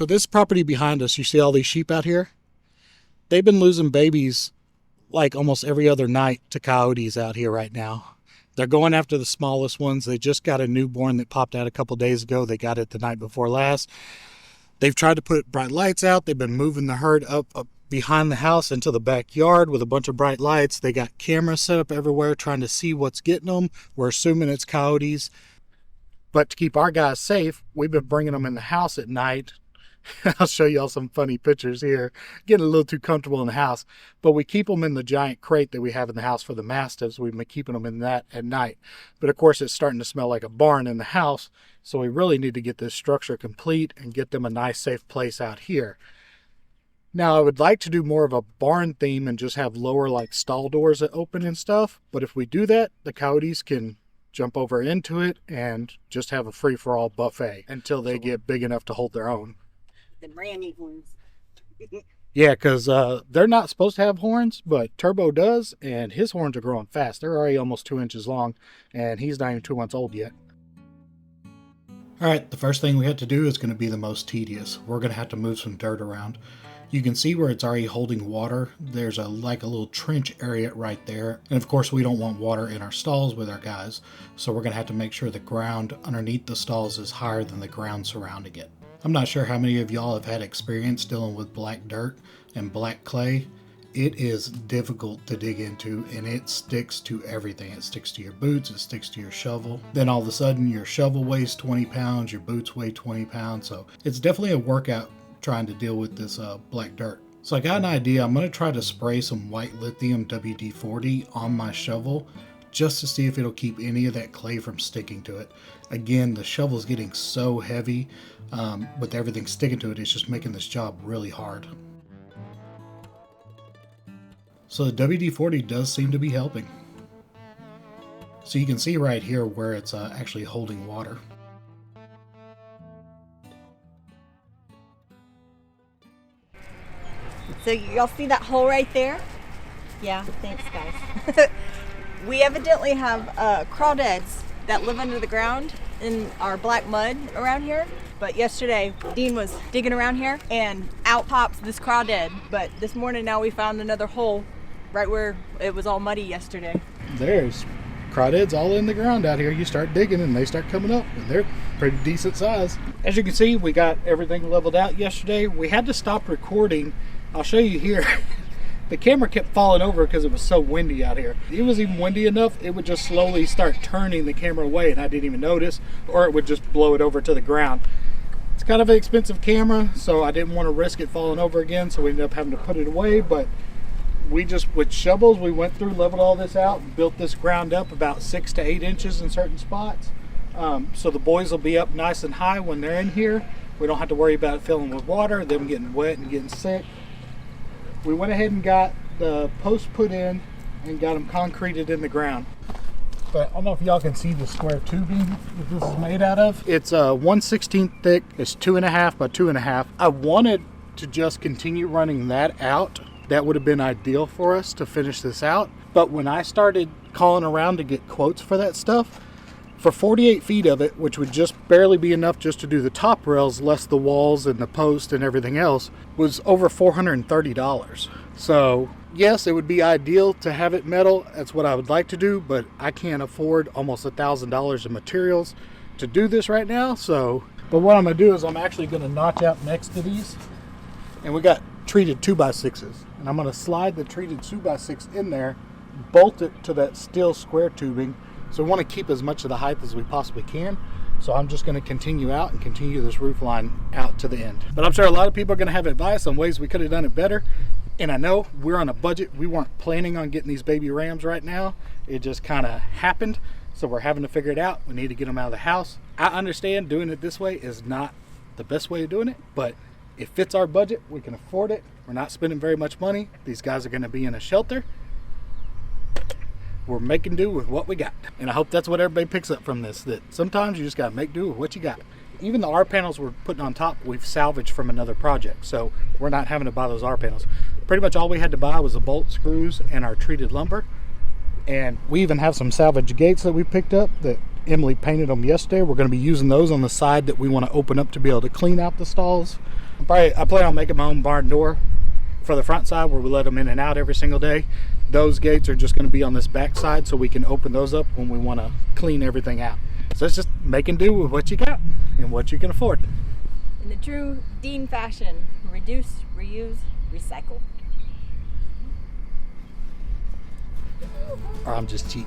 So this property behind us, you see all these sheep out here? They've been losing babies like almost every other night to coyotes out here right now. They're going after the smallest ones. They just got a newborn that popped out a couple days ago. They got it the night before last. They've tried to put bright lights out. They've been moving the herd up behind the house into the backyard with a bunch of bright lights. They got cameras set up everywhere trying to see what's getting them. We're assuming it's coyotes. But to keep our guys safe, we've been bringing them in the house at night. I'll show y'all some funny pictures here. Getting a little too comfortable in the house. But we keep them in the giant crate that we have in the house for the mastiffs. We've been keeping them in that at night. But of course, it's starting to smell like a barn in the house. So we really need to get this structure complete and get them a nice, safe place out here. Now, I would like to do more of a barn theme and just have lower like stall doors that open and stuff. But if we do that, the coyotes can jump over into it and just have a free-for-all buffet until they get big enough to hold their own. The brand new ones. Yeah, because they're not supposed to have horns, but Turbo does, and his horns are growing fast. They're already almost 2 inches long, and he's not even 2 months old yet. All right, the first thing we have to do is going to be the most tedious. We're going to have to move some dirt around. You can see where it's already holding water. There's a little trench area right there. And of course, we don't want water in our stalls with our guys. So we're going to have to make sure the ground underneath the stalls is higher than the ground surrounding it. I'm not sure how many of y'all have had experience dealing with black dirt and black clay. It is difficult to dig into, and it sticks to everything. It sticks to your boots, it sticks to your shovel. Then all of a sudden your shovel weighs 20 pounds, your boots weigh 20 pounds. So it's definitely a workout trying to deal with this black dirt. So I got an idea. I'm going to try to spray some white lithium WD-40 on my shovel just to see if it'll keep any of that clay from sticking to it. Again, the shovel's getting so heavy with everything sticking to it, it's just making this job really hard. So the WD-40 does seem to be helping. So you can see right here where it's actually holding water. So y'all see that hole right there? Yeah, thanks guys. We evidently have crawdads that live under the ground in our black mud around here. But yesterday, Dean was digging around here and out pops this crawdad. But this morning now we found another hole right where it was all muddy yesterday. There's crawdads all in the ground out here. You start digging and they start coming up, and they're pretty decent size. As you can see, we got everything leveled out yesterday. We had to stop recording. I'll show you here. The camera kept falling over because it was so windy out here. It was even windy enough, it would just slowly start turning the camera away and I didn't even notice, or it would just blow it over to the ground. It's kind of an expensive camera, so I didn't want to risk it falling over again, so we ended up having to put it away. But we just, with shovels, we went through, leveled all this out, and built this ground up about 6 to 8 inches in certain spots. So the boys will be up nice and high when they're in here. We don't have to worry about it filling with water, them getting wet and getting sick. We went ahead and got the posts put in and got them concreted in the ground. But I don't know if y'all can see the square tubing that this is made out of. It's 1/16 thick. It's 2.5 by 2.5. I wanted to just continue running that out. That would have been ideal for us to finish this out. But when I started calling around to get quotes for that stuff, for 48 feet of it, which would just barely be enough just to do the top rails, less the walls and the post and everything else, was over $430. So yes, it would be ideal to have it metal. That's what I would like to do, but I can't afford almost $1,000 in materials to do this right now. But what I'm gonna do is I'm actually gonna notch out next to these, and we got treated 2x6s, and I'm gonna slide the treated 2x6 in there, bolt it to that steel square tubing. So we want to keep as much of the height as we possibly can. So I'm just going to continue out and continue this roof line out to the end. But I'm sure a lot of people are going to have advice on ways we could have done it better. And I know we're on a budget. We weren't planning on getting these baby rams right now. It just kind of happened. So we're having to figure it out. We need to get them out of the house. I understand doing it this way is not the best way of doing it, but it fits our budget. We can afford it. We're not spending very much money. These guys are going to be in a shelter. We're making do with what we got. And I hope that's what everybody picks up from this, that sometimes you just got to make do with what you got. Even the R panels we're putting on top, we've salvaged from another project. So we're not having to buy those R panels. Pretty much all we had to buy was the bolt screws and our treated lumber. And we even have some salvage gates that we picked up that Emily painted them yesterday. We're going to be using those on the side that we want to open up to be able to clean out the stalls. I plan on making my own barn door for the front side where we let them in and out every single day. Those gates are just going to be on this back side so we can open those up when we want to clean everything out. So it's just making do with what you got and what you can afford. In the true Dean fashion, reduce, reuse, recycle. Or I'm just cheap.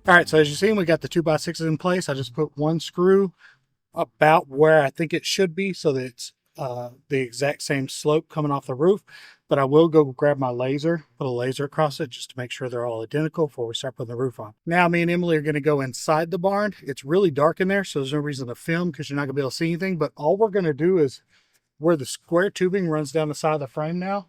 All right, so as you see, we got the 2x6s in place. I just put one screw about where I think it should be so that it's the exact same slope coming off the roof. But I will go grab my laser, put a laser across it just to make sure they're all identical before we start putting the roof on. Now, me and Emily are going to go inside the barn. It's really dark in there, so there's no reason to film because you're not going to be able to see anything. But all we're going to do is where the square tubing runs down the side of the frame now,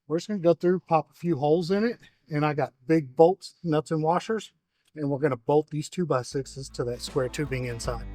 we're just going to go through, pop a few holes in it. And I got big bolts, nuts, and washers. And we're going to bolt these 2x6s to that square tubing inside.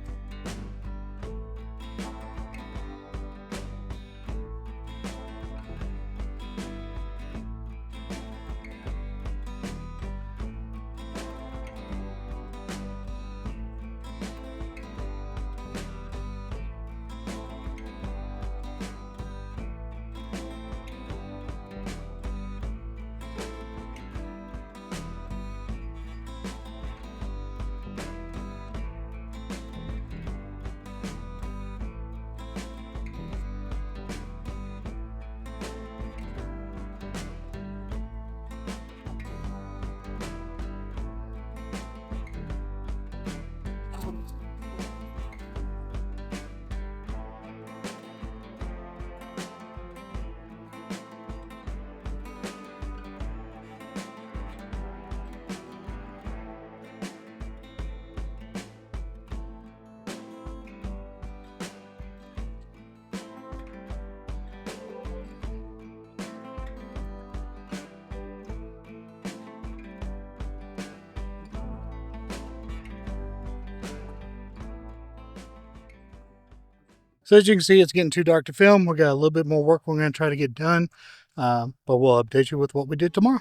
So as you can see, it's getting too dark to film. We got a little bit more work we're going to try to get done, but we'll update you with what we did tomorrow.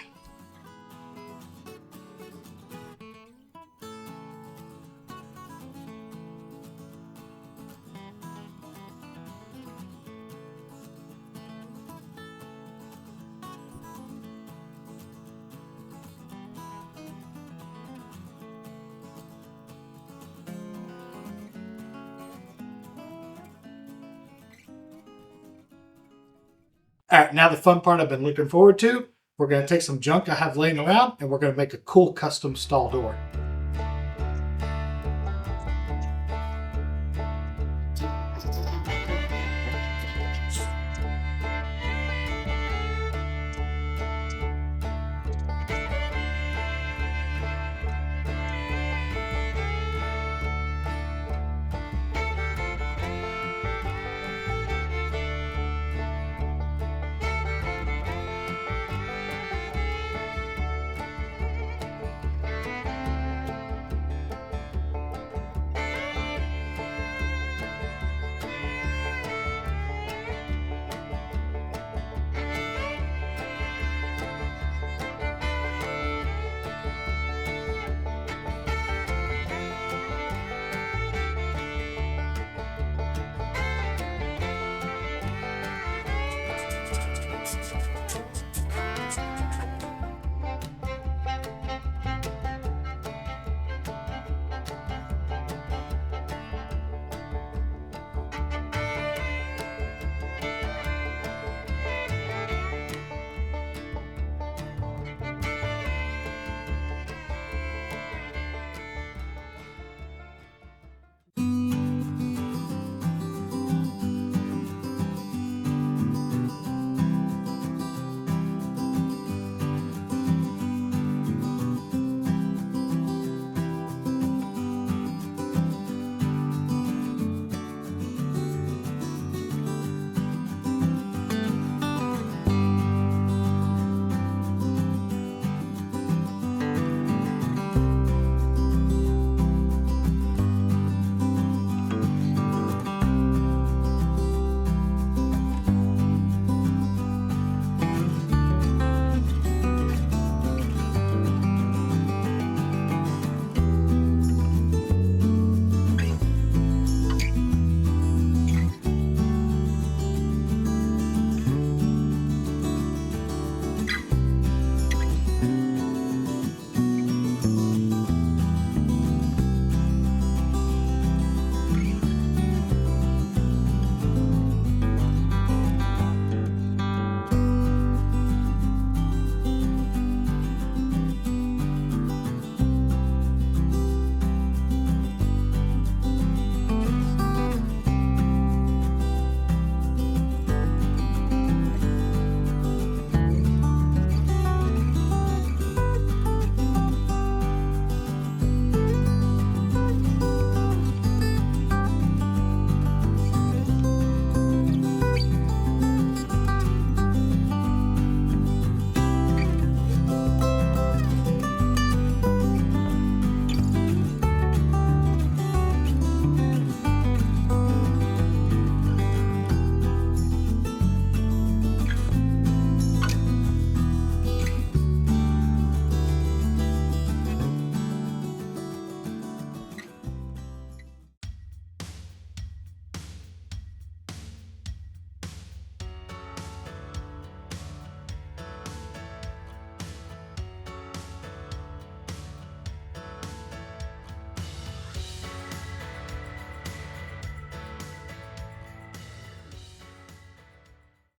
All right, now the fun part I've been looking forward to. We're going to take some junk I have laying around and we're going to make a cool custom stall door.